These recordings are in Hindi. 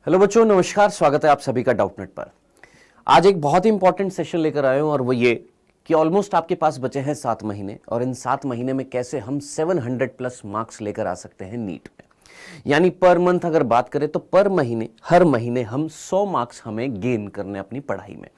हेलो बच्चों, नमस्कार। स्वागत है आप सभी का डाउटनेट पर। आज एक बहुत ही इंपॉर्टेंट सेशन लेकर आए हूं और वो ये कि ऑलमोस्ट आपके पास बचे हैं 7 महीने और इन 7 महीने में कैसे हम 700 प्लस मार्क्स लेकर आ सकते हैं नीट में। यानी पर मंथ अगर बात करें तो पर महीने, हर महीने हम 100 मार्क्स हमें गेन करने अपनी पढ़ाई में।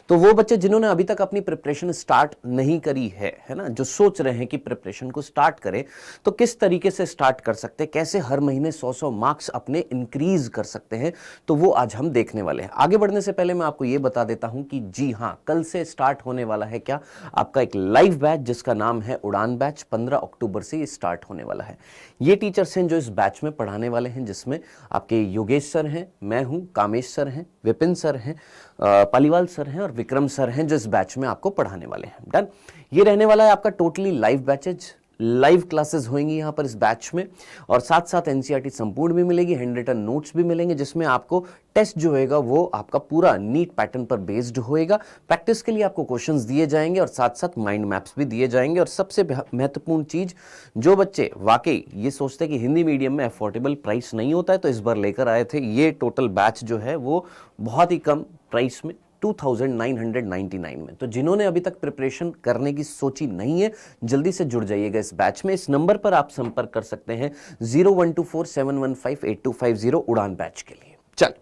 तो वो बच्चे जिन्होंने अभी तक अपनी प्रिपरेशन स्टार्ट नहीं करी है ना, जो सोच रहे हैं कि प्रिपरेशन को स्टार्ट करें, तो किस तरीके से स्टार्ट कर सकते हैं, कैसे हर महीने 100-100 मार्क्स अपने इंक्रीज कर सकते हैं, तो वो आज हम देखने वाले हैं। आगे बढ़ने से पहले मैं आपको ये बता देता हूं कि जी हां, कल से स्टार्ट होने वाला है क्या, आपका एक लाइव बैच जिसका नाम है उड़ान बैच। 15 अक्टूबर से ये स्टार्ट होने वाला है। ये टीचर्स हैं जो इस बैच में पढ़ाने वाले हैं, जिसमें आपके योगेश सर हैं, मैं हूं, कामेश सर हैं, विपिन सर हैं, पालीवाल सर हैं और विक्रम सर हैं, जो इस बैच में आपको पढ़ाने वाले हैं। डन। ये रहने वाला है आपका totally live batches. Live classes होंगी यहाँ पर इस बैच में और साथ साथ एनसीईआरटी संपूर्ण भी मिलेगी, हैंड रिटन नोट्स भी मिलेंगे, जिसमें आपको टेस्ट जो होएगा वो आपका पूरा नीट पैटर्न पर बेस्ड होएगा। प्रैक्टिस के लिए आपको क्वेश्चंस दिए जाएंगे और साथ साथ माइंड मैप्स भी दिए जाएंगे। और सबसे महत्वपूर्ण चीज, जो बच्चे वाकई ये सोचते हैं कि हिंदी मीडियम में अफोर्डेबल प्राइस नहीं होता है, तो इस बार लेकर आए थे ये टोटल बैच जो है वो बहुत ही कम प्राइस में 2999 में। तो जिन्होंने अभी तक प्रिपरेशन करने की सोची नहीं है, जल्दी से जुड़ जाइएगा इस बैच में। इस नंबर पर आप संपर्क कर सकते हैं 0124715825 उड़ान बैच के लिए। चल,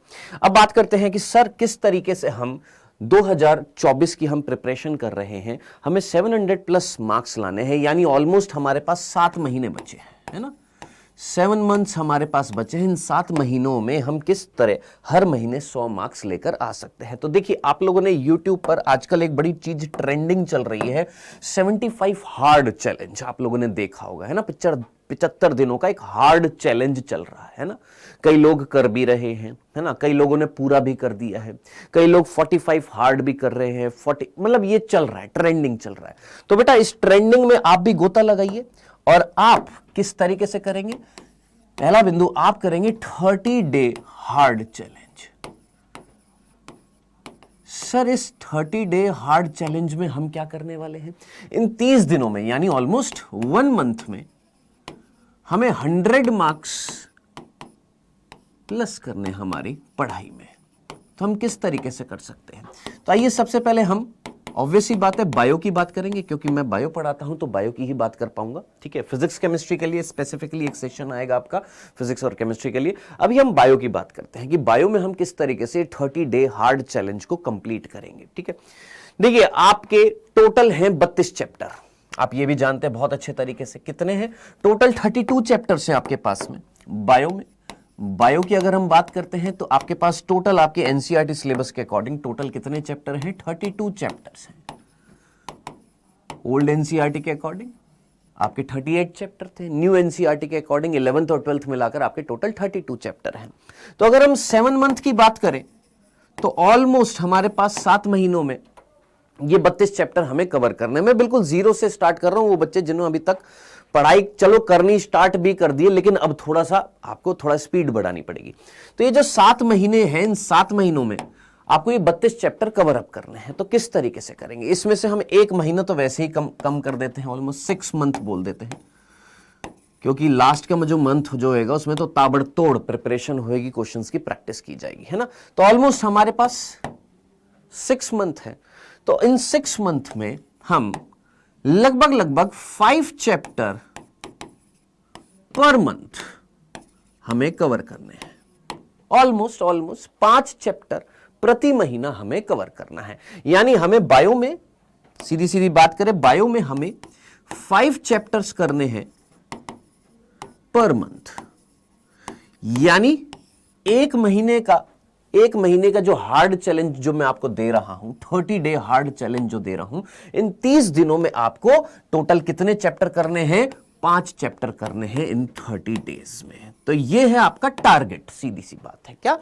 अब बात करते हैं कि सर किस तरीके से हम 2024 की हम प्रिपरेशन कर रहे हैं। हमें 700 प्लस मार्क्स लाने हैं, यानी ऑलमोस्ट हमारे पास 7 महीने बचे हैं, है ना। 7 मंथ्स हमारे पास बचे हैं। इन 7 महीनों में हम किस तरह हर महीने 100 मार्क्स लेकर आ सकते हैं। तो देखिए, आप लोगों ने YouTube पर आजकल एक बड़ी चीज ट्रेंडिंग चल रही है, 75 हार्ड चैलेंज। आप लोगों ने देखा होगा, है ना। 75 दिनों का एक हार्ड चैलेंज चल रहा है ना। कई लोग कर भी रहे हैं, है ना। कई लोगों ने पूरा भी कर दिया है, कई लोग 45 हार्ड भी कर रहे हैं। 40 मतलब ये चल रहा है, ट्रेंडिंग चल रहा है। तो बेटा, इस ट्रेंडिंग में आप भी गोता लगाइए। और आप किस तरीके से करेंगे? पहला बिंदु, आप करेंगे 30 डे हार्ड चैलेंज। सर, इस 30 डे हार्ड चैलेंज में हम क्या करने वाले हैं? इन 30 दिनों में, यानी ऑलमोस्ट 1 मंथ में, हमें 100 मार्क्स प्लस करने हमारी पढ़ाई में। तो हम किस तरीके से कर सकते हैं? तो आइए, सबसे पहले हम ऑब्वियसली बात है बायो की बात करेंगे, क्योंकि मैं बायो पढ़ाता हूं तो बायो की ही बात कर पाऊंगा। ठीक है, फिजिक्स केमिस्ट्री के लिए स्पेसिफिकली एक सेशन आएगा आपका, फिजिक्स और केमिस्ट्री के लिए। अभी हम बायो की बात करते हैं कि बायो में हम किस तरीके से 30 डे हार्ड चैलेंज को कंप्लीट करेंगे। ठीक है, देखिए, आपके टोटल हैं 32 चैप्टर। आप ये भी जानते हैं बहुत अच्छे तरीके से। कितने हैं टोटल? 32 चैप्टर्स हैं आपके पास में बायो में। बायो की अगर हम बात करते हैं तो आपके पास टोटल आपके एनसीईआरटी सिलेबस के अकॉर्डिंग टोटल कितने चैप्टर हैं? 32 चैप्टर्स हैं। ओल्ड एनसीईआरटी के अकॉर्डिंग आपके 38 चैप्टर थे। न्यू एनसीईआरटी के अकॉर्डिंग 11th और 12th मिलाकर आपके टोटल 32 चैप्टर हैं। तो अगर हम 7 मंथ की बात करें तो ऑलमोस्ट हमारे पास 7 महीनों में ये 32 चैप्टर हमें कवर करने में। बिल्कुल जीरो से स्टार्ट कर रहा हूं। वो बच्चे जिन्होंने अभी तक पढ़ाई चलो करनी स्टार्ट भी कर दिए, लेकिन अब थोड़ा सा आपको थोड़ा स्पीड बढ़ानी पड़ेगी। तो ये जो 7 महीने हैं, इन 7 महीनों में आपको ये 32 चैप्टर कवर अप करने हैं। तो किस तरीके से करेंगे? इसमें से हम 1 महीना तो वैसे ही कम कर देते हैं, ऑलमोस्ट 6 मंथ बोल देते हैं, क्योंकि लास्ट का जो मंथ जो होगा उसमें तो ताबड़तोड़ प्रिपरेशन होगी, क्वेश्चंस की प्रैक्टिस की जाएगी, है ना। तो ऑलमोस्ट हमारे पास 6 मंथ है। तो इन 6 मंथ में हम लगभग 5 चैप्टर पर मंथ हमें कवर करने हैं। ऑलमोस्ट 5 चैप्टर प्रति महीना हमें कवर करना है। यानी हमें बायो में, सीधी बात करें, बायो में हमें 5 चैप्टर्स करने हैं पर मंथ। यानी एक महीने का जो हार्ड चैलेंज जो मैं आपको दे रहा हूं, 30 डे हार्ड चैलेंज जो दे रहा हूं, इन 30 दिनों में आपको टोटल कितने चैप्टर करने हैं? 5 चैप्टर करने हैं इन 30 डेज में। तो ये है आपका टारगेट। सीधी सी बात है क्या?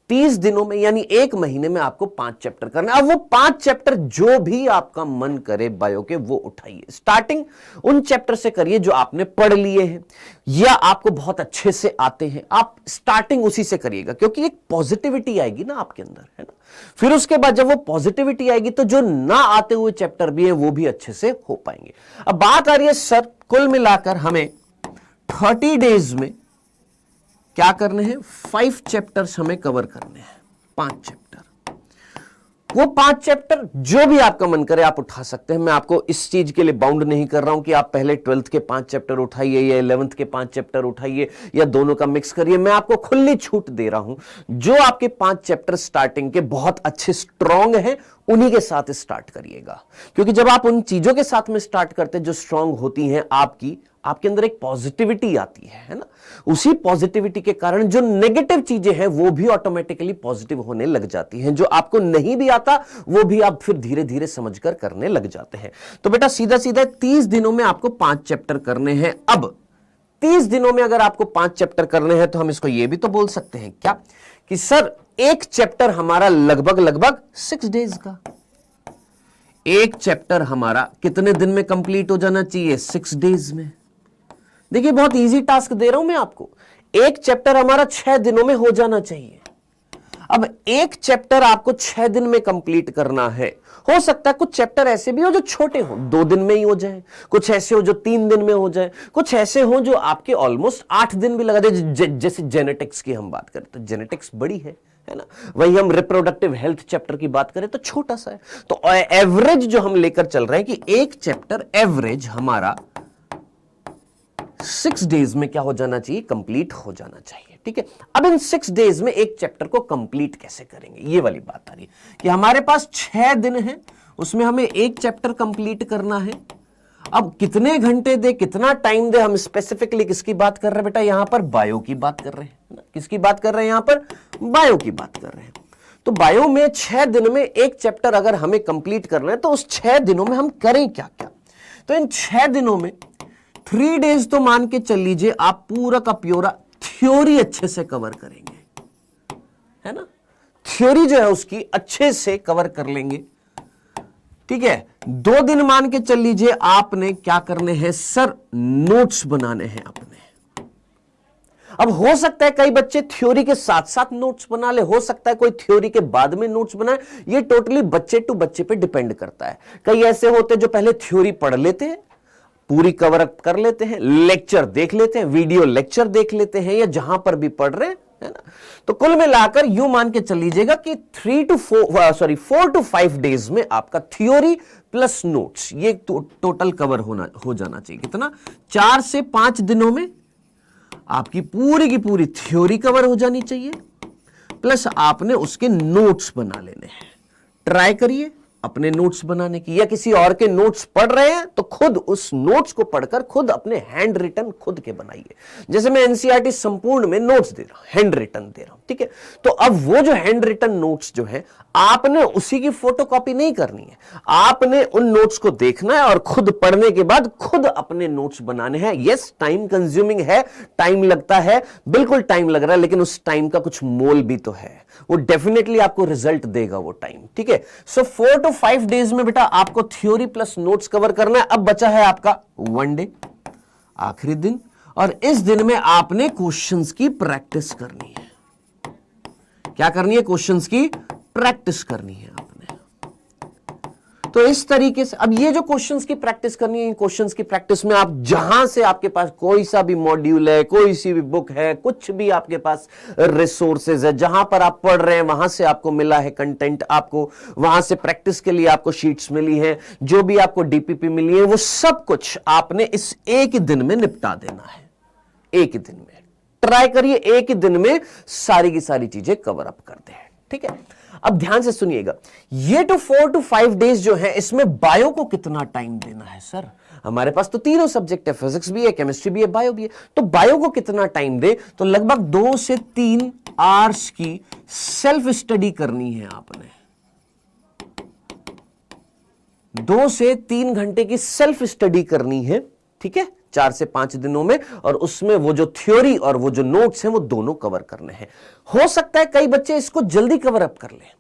30 दिनों में यानी एक महीने में आपको 5 चैप्टर करना है। अब वो 5 चैप्टर जो भी आपका मन करे बायो के, वो उठाइए। स्टार्टिंग उन चैप्टर से करिए जो आपने पढ़ लिए हैं या आपको बहुत अच्छे से आते हैं। आप स्टार्टिंग उसी से करिएगा, क्योंकि एक पॉजिटिविटी आएगी ना आपके अंदर, है ना। फिर उसके बाद जब वो पॉजिटिविटी आएगी तो जो ना आते हुए चैप्टर भी है वो भी अच्छे से हो पाएंगे। अब बात आ रही है सर, कुल मिलाकर हमें 30 डेज में क्या करने हैं, 5 चैप्टर्स हमें कवर करने हैं, 5 चैप्टर। वो 5 चैप्टर जो भी आपका मन करे आप उठा सकते हैं। मैं आपको इस चीज के लिए बाउंड नहीं कर रहा हूं कि आप पहले 12th के 5 चैप्टर उठाइए या 11th के 5 चैप्टर उठाइए या दोनों का मिक्स करिए। मैं आपको खुली छूट दे रहा हूं, जो आपके 5 चैप्टर स्टार्टिंग के बहुत अच्छे स्ट्रांग हैं उन्हीं के साथ स्टार्ट करिएगा, क्योंकि जब आप उन चीजों के साथ में स्टार्ट करते हैं जो स्ट्रांग होती हैं, आपके अंदर एक पॉजिटिविटी आती है ना। उसी पॉजिटिविटी के कारण जो नेगेटिव चीजें हैं वो भी ऑटोमेटिकली पॉजिटिव होने लग जाती हैं। जो आपको नहीं भी आता वो भी आप फिर धीरे धीरे समझकर करने लग जाते हैं। तो बेटा सीधा सीधा 30 दिनों में आपको 5 चैप्टर करने हैं। अब 30 दिनों में अगर आपको 5 चैप्टर करने हैं तो हम इसको ये भी तो बोल सकते हैं क्या कि सर एक चैप्टर हमारा लगभग 6 डेज का, एक चैप्टर हमारा कितने दिन में कंप्लीट हो जाना चाहिए, 6 डेज में। देखिए बहुत इजी टास्क दे रहा हूं मैं आपको, एक चैप्टर हमारा 6 दिनों में हो जाना चाहिए। अब एक चैप्टर आपको 6 दिन में कंप्लीट करना है। हो सकता है कुछ चैप्टर ऐसे भी हो जो छोटे हो, 2 दिन में ही हो जाए, कुछ ऐसे हो जो 3 दिन में हो जाए, कुछ ऐसे हो जो आपके ऑलमोस्ट 8 दिन भी लगा दे। जैसे जेनेटिक्स की हम बात करें तो जेनेटिक्स बड़ी है ना। वही हम रिप्रोडक्टिव हेल्थ चैप्टर की बात करें तो छोटा सा है। तो एवरेज जो हम लेकर चल रहे हैं कि एक चैप्टर एवरेज हमारा 6 डेज में क्या हो जाना चाहिए, कंप्लीट हो जाना चाहिए। ठीक है, अब इन 6 डेज में एक चैप्टर को कंप्लीट कैसे करेंगे, ये वाली बात आ रही है कि हमारे पास 6 दिन है, उसमें हमें एक चैप्टर कंप्लीट करना है। अब कितने घंटे दे, कितना टाइम दे, हम स्पेसिफिकली किसकी बात कर रहे हैं बेटा, यहां पर बायो की बात कर रहे हैं। किसकी बात कर रहे हैं, यहां पर बायो की बात कर रहे हैं। तो बायो में 6 दिन में एक चैप्टर अगर हमें कंप्लीट करना है तो उस 6 दिनों में हम करें क्या क्या। तो इन 6 दिनों में 3 डेज तो मान के चल लीजिए आप पूरा का पूरा थ्योरी अच्छे से कवर करेंगे, है ना। थ्योरी जो है उसकी अच्छे से कवर कर लेंगे। ठीक है, 2 दिन मान के चल लीजिए आपने क्या करने हैं सर, नोट्स बनाने हैं अपने। अब हो सकता है कई बच्चे थ्योरी के साथ साथ नोट्स बना ले, हो सकता है कोई थ्योरी के बाद में नोट्स बनाए। ये टोटली बच्चे टू बच्चे पे डिपेंड करता है। कई ऐसे होते हैं जो पहले थ्योरी पढ़ लेते हैं, पूरी कवर अप कर लेते हैं, लेक्चर देख लेते हैं, वीडियो लेक्चर देख लेते हैं, या जहां पर भी पढ़ रहे हैं, है ना। तो कुल मिलाकर यूं मान के चल लीजिएगा कि 4 to 5 डेज में आपका थ्योरी प्लस नोट्स ये टोटल कवर हो जाना चाहिए। कितना, 4 से 5 दिनों में आपकी पूरी की पूरी थ्योरी कवर हो जानी चाहिए, प्लस आपने उसके नोट्स बना लेने हैं। ट्राई करिए अपने नोट्स बनाने की, या किसी और के नोट्स पढ़ रहे हैं तो खुद उस नोट्स को पढ़कर खुद अपने हैंड रिटन खुद के बनाइए। जैसे मैं एनसीईआरटी संपूर्ण में नोट्स दे रहा हूं, हैंड रिटन दे रहा हूं, ठीक है। तो अब वो जो हैंड रिटन नोट्स जो है आपने उसी की फोटोकॉपी नहीं करनी है, आपने उन नोट्स को देखना है और खुद पढ़ने के बाद खुद अपने नोट्स बनाने हैं। यस, टाइम कंज्यूमिंग है, टाइम लगता है, बिल्कुल टाइम लग रहा है, लेकिन उस टाइम का कुछ मोल भी तो है, वो डेफिनेटली आपको रिजल्ट देगा वो टाइम। ठीक है, सो 4 to 5 डेज में बेटा आपको थ्योरी प्लस नोट्स कवर करना है। अब बचा है आपका 1 डे, आखिरी दिन, और इस दिन में आपने क्वेश्चंस की प्रैक्टिस करनी है। क्या करनी है, क्वेश्चंस की प्रैक्टिस करनी है आपने। तो इस तरीके से अब ये जो क्वेश्चंस की प्रैक्टिस करनी है, क्वेश्चंस की प्रैक्टिस में आप जहां से आपके पास कोई सा भी मॉड्यूल है, कोई सी भी बुक है, कुछ भी आपके पास रिसोर्सेज है, जहां पर आप पढ़ रहे हैं वहां से आपको मिला है कंटेंट, आपको वहां से प्रैक्टिस के लिए आपको शीट्स मिली है, जो भी आपको डीपीपी मिली है, वो सब कुछ आपने इस एक ही दिन में निपटा देना है। एक ही दिन में ट्राई करिए, एक ही दिन में सारी की सारी चीजें कवर अप कर दें। ठीक है, अब ध्यान से सुनिएगा, ये तो 4 to 5 डेज जो है, इसमें बायो को कितना टाइम देना है सर। हमारे पास तो तीनों सब्जेक्ट है, फिजिक्स भी है, केमिस्ट्री भी है, बायो भी है। तो बायो को कितना टाइम दे, तो लगभग 2 से 3 आवर्स की सेल्फ स्टडी करनी है आपने। 2 से 3 घंटे की सेल्फ स्टडी करनी है। ठीक है, 4 से 5 दिनों में, और उसमें वो जो थ्योरी और वो जो नोट्स हैं वो दोनों कवर करने हैं। हो सकता है कई बच्चे इसको जल्दी कवर अप कर लें।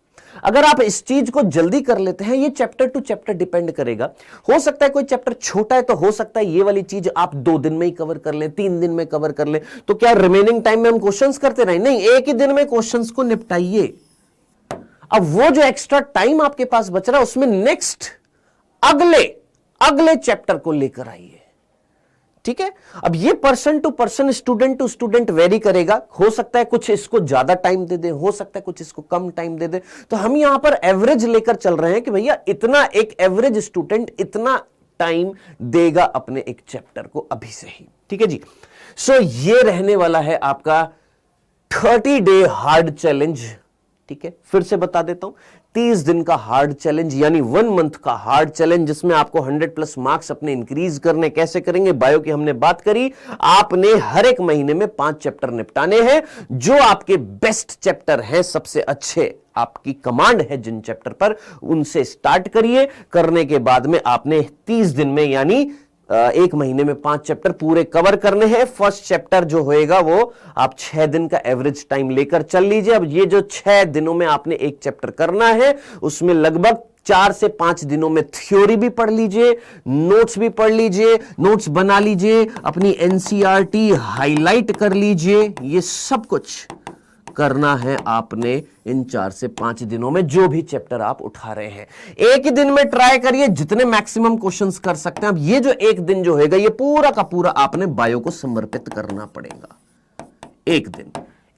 अगर आप इस चीज को जल्दी कर लेते हैं, ये चैप्टर टू चैप्टर डिपेंड करेगा। हो सकता है कोई चैप्टर छोटा है तो हो सकता है ये वाली चीज आप 2 दिन में ही कवर कर लें, 3 दिन में कवर कर लें। तो क्या रिमेनिंग टाइम में हम क्वेश्चंस करते रहें? नहीं, एक ही दिन में क्वेश्चंस को निपटाइए। अब वो जो एक्स्ट्रा टाइम आपके पास बच रहा है उसमें नेक्स्ट अगले चैप्टर को लेकर आइए। ठीक है। अब ये person to person, student to student vary करेगा। हो सकता है कुछ इसको ज्यादा टाइम दे दे, हो सकता है कुछ इसको कम टाइम दे दे। तो हम यहां पर एवरेज लेकर चल रहे हैं कि भैया इतना एक एवरेज स्टूडेंट इतना टाइम देगा अपने एक चैप्टर को अभी से ही, ठीक है जी। सो ये रहने वाला है आपका 30 डे हार्ड चैलेंज, ठीक है। फिर से बता देता हूं, 30 दिन का हार्ड चैलेंज यानी 1 मंथ का हार्ड चैलेंज, जिसमें आपको 100+ मार्क्स अपने इंक्रीज करने। कैसे करेंगे? बायो की हमने बात करी, आपने हर एक महीने में 5 चैप्टर निपटाने हैं। जो आपके बेस्ट चैप्टर हैं, सबसे अच्छे आपकी कमांड है जिन चैप्टर पर, उनसे स्टार्ट करिए। करने के बाद में आपने 30 दिन में यानी एक महीने में 5 चैप्टर पूरे कवर करने हैं। फर्स्ट चैप्टर जो होएगा वो आप 6 दिन का एवरेज टाइम लेकर चल लीजिए। अब ये जो 6 दिनों में आपने एक चैप्टर करना है, उसमें लगभग 4 से 5 दिनों में थ्योरी भी पढ़ लीजिए, नोट्स भी पढ़ लीजिए, नोट्स बना लीजिए, अपनी एनसीईआरटी हाईलाइट कर लीजिए। ये सब कुछ करना है आपने इन 4 से 5 दिनों में, जो भी चैप्टर आप उठा रहे हैं। एक ही दिन में ट्राई करिए, जितने मैक्सिमम क्वेश्चंस कर सकते हैं। अब ये जो एक दिन जो होगा, ये पूरा का पूरा आपने बायो को समर्पित करना पड़ेगा।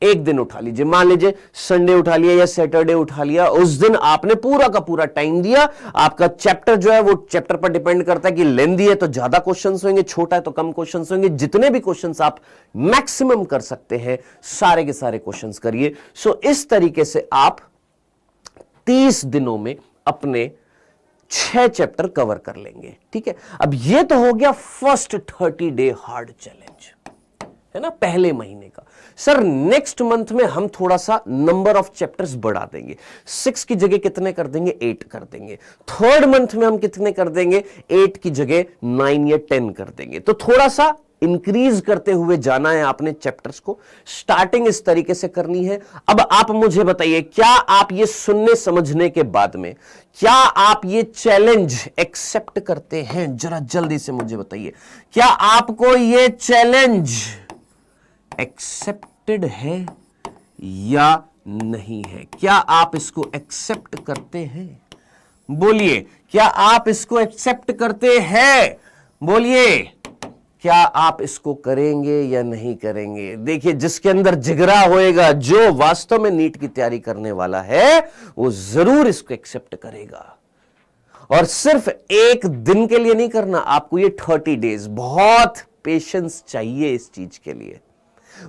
एक दिन उठा लीजिए, मान लीजिए संडे उठा लिया या सैटरडे उठा लिया, उस दिन आपने पूरा का पूरा टाइम दिया। आपका चैप्टर जो है वो चैप्टर पर डिपेंड करता है कि लेंदी है तो ज्यादा क्वेश्चंस होंगे, छोटा है तो कम क्वेश्चंस होंगे। जितने भी क्वेश्चंस आप मैक्सिमम कर सकते हैं, सारे के सारे क्वेश्चंस करिए। सो इस तरीके से आप 30 दिनों में अपने 6 चैप्टर कवर कर लेंगे, ठीक है। अब ये तो हो गया फर्स्ट 30 डे हार्ड चैलेंज, है ना, पहले महीने का। सर नेक्स्ट मंथ में हम थोड़ा सा नंबर ऑफ चैप्टर्स बढ़ा देंगे, 6 की जगह कितने कर देंगे? 8 कर देंगे। थर्ड मंथ में हम कितने कर देंगे? 8 की जगह 9 या 10 कर देंगे। तो थोड़ा सा इंक्रीज करते हुए जाना है आपने चैप्टर्स को। स्टार्टिंग इस तरीके से करनी है। अब आप मुझे बताइए, क्या आप ये सुनने समझने के बाद में क्या आप ये चैलेंज एक्सेप्ट करते हैं? जरा जल्दी से मुझे बताइए, क्या आपको ये चैलेंज एक्सेप्टेड है या नहीं है? क्या आप इसको एक्सेप्ट करते हैं? बोलिए, क्या आप इसको एक्सेप्ट करते हैं? बोलिए, क्या आप इसको करेंगे या नहीं करेंगे? देखिए, जिसके अंदर जिगरा होएगा, जो वास्तव में नीट की तैयारी करने वाला है, वो जरूर इसको एक्सेप्ट करेगा। और सिर्फ एक दिन के लिए नहीं करना आपको, ये 30 डेज, बहुत पेशेंस चाहिए इस चीज के लिए।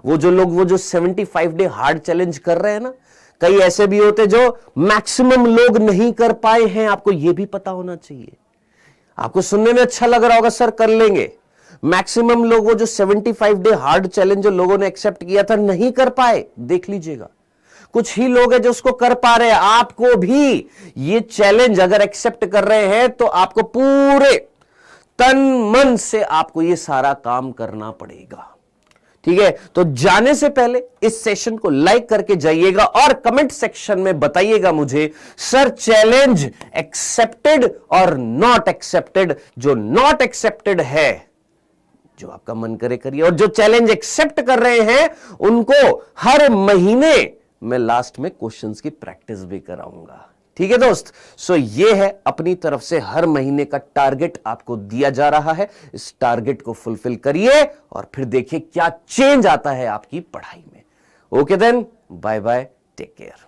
वो जो 75 डे हार्ड चैलेंज कर रहे हैं ना, कई ऐसे भी होते जो मैक्सिमम लोग नहीं कर पाए हैं। आपको यह भी पता होना चाहिए। आपको सुनने में अच्छा लग रहा होगा, सर कर लेंगे। मैक्सिमम लोग वो जो 75 डे हार्ड चैलेंज जो लोगों ने एक्सेप्ट किया था, नहीं कर पाए। देख लीजिएगा, कुछ ही लोग हैं जो उसको कर पा रहे हैं। आपको भी ये चैलेंज अगर एक्सेप्ट कर रहे हैं तो आपको पूरे तन मन से आपको ये सारा काम करना पड़ेगा, ठीक है। तो जाने से पहले इस सेशन को लाइक करके जाइएगा और कमेंट सेक्शन में बताइएगा मुझे, सर चैलेंज एक्सेप्टेड और नॉट एक्सेप्टेड। जो नॉट एक्सेप्टेड है, जो आपका मन करे करिए, और जो चैलेंज एक्सेप्ट कर रहे हैं उनको हर महीने मैं लास्ट में क्वेश्चंस की प्रैक्टिस भी कराऊंगा, ठीक है दोस्त। सो ये है अपनी तरफ से हर महीने का टारगेट आपको दिया जा रहा है। इस टारगेट को फुलफिल करिए और फिर देखिए क्या चेंज आता है आपकी पढ़ाई में। Okay then, bye bye, take care.